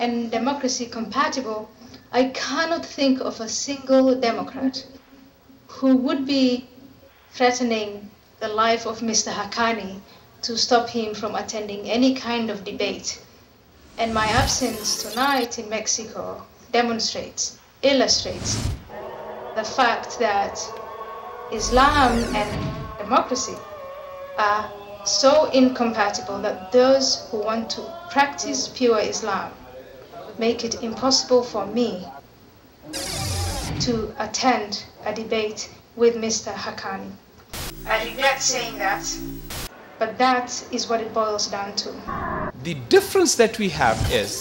and democracy compatible, I cannot think of a single Democrat who would be threatening the life of Mr. Haqqani to stop him from attending any kind of debate. And my absence tonight in Mexico demonstrates, illustrates the fact that Islam and democracy are so incompatible that those who want to practice pure Islam make it impossible for me to attend a debate with Mr. Haqqani. I regret saying that, but that is what it boils down to. The difference that we have is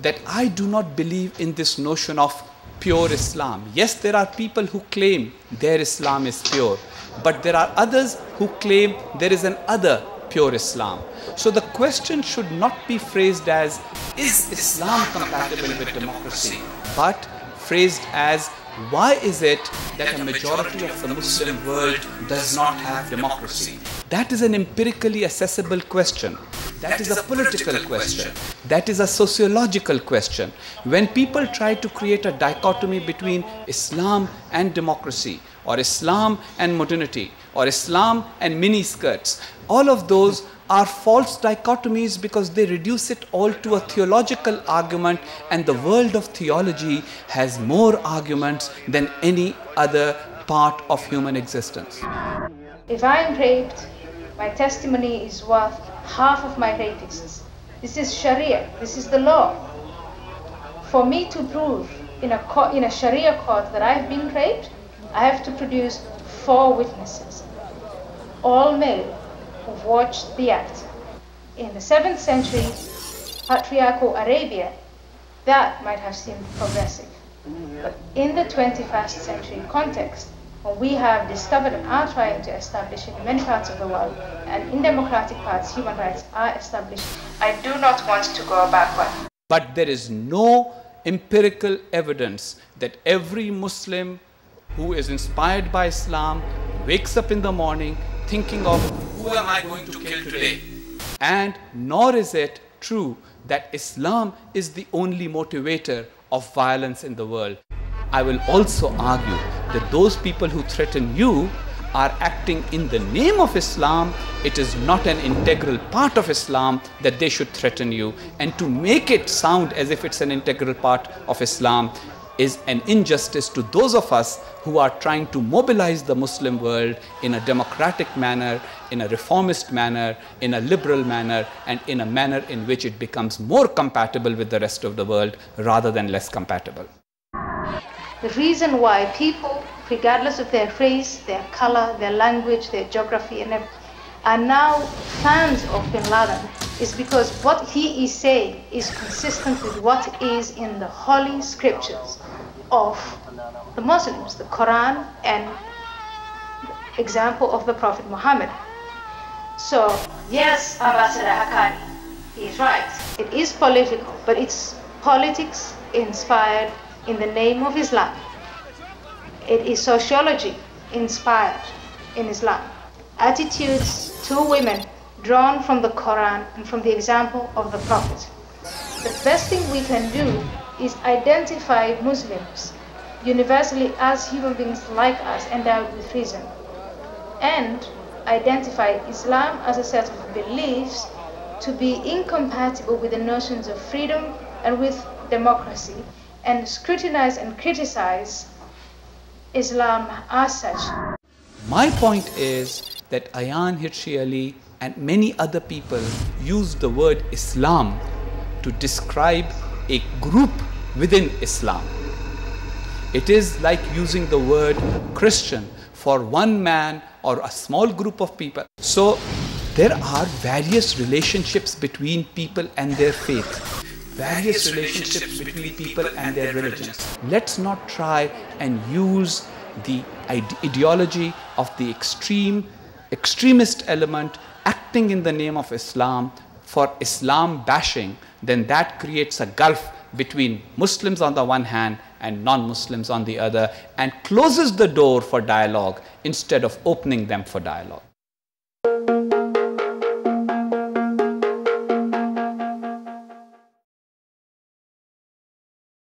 that I do not believe in this notion of pure Islam. Yes, there are people who claim their Islam is pure, but there are others who claim there is an other pure Islam. So the question should not be phrased as, is Islam compatible with democracy? But phrased as, why is it that a majority of the Muslim world does not have democracy? That is an empirically accessible question. That is a political question. That is a sociological question. When people try to create a dichotomy between Islam and democracy, or Islam and modernity, or Islam and miniskirts, all of those are false dichotomies because they reduce it all to a theological argument, and the world of theology has more arguments than any other part of human existence. If I am raped, my testimony is worth half of my rapists. This is Sharia, this is the law. For me to prove in a Sharia court that I've been raped, I have to produce 4 witnesses, all male, who've watched the act. In the 7th century, patriarchal Arabia, that might have seemed progressive. But in the 21st century context, when we have discovered and are trying to establish in many parts of the world, and in democratic parts, human rights are established, I do not want to go backward. But there is no empirical evidence that every Muslim who is inspired by Islam wakes up in the morning thinking of, who am I going to kill today? And nor is it true that Islam is the only motivator of violence in the world. I will also argue that those people who threaten you are acting in the name of Islam. It is not an integral part of Islam that they should threaten you. And to make it sound as if it's an integral part of Islam is an injustice to those of us who are trying to mobilize the Muslim world in a democratic manner, in a reformist manner, in a liberal manner, and in a manner in which it becomes more compatible with the rest of the world rather than less compatible. The reason why people, regardless of their race, their color, their language, their geography, and are now fans of bin Laden is because what he is saying is consistent with what is in the holy scriptures of the Muslims, the Quran and the example of the Prophet Muhammad. So, yes, Ambassador Haqqani, he is right. It is political, but it's politics inspired in the name of Islam. It is sociology inspired in Islam. Attitudes to women drawn from the Quran and from the example of the Prophet. The best thing we can do is identify Muslims universally as human beings like us, endowed with reason, and identify Islam as a set of beliefs to be incompatible with the notions of freedom and with democracy, and scrutinize and criticize Islam as such. My point is that Ayaan, Hirsi Ali, and many other people use the word Islam to describe a group within Islam. It is like using the word Christian for one man or a small group of people. So there are various relationships between people and their faith. Various relationships between people and their religions. Let's not try and use the ideology of the extremist element acting in the name of Islam for Islam bashing. Then that creates a gulf between Muslims on the one hand and non-Muslims on the other, and closes the door for dialogue instead of opening them for dialogue.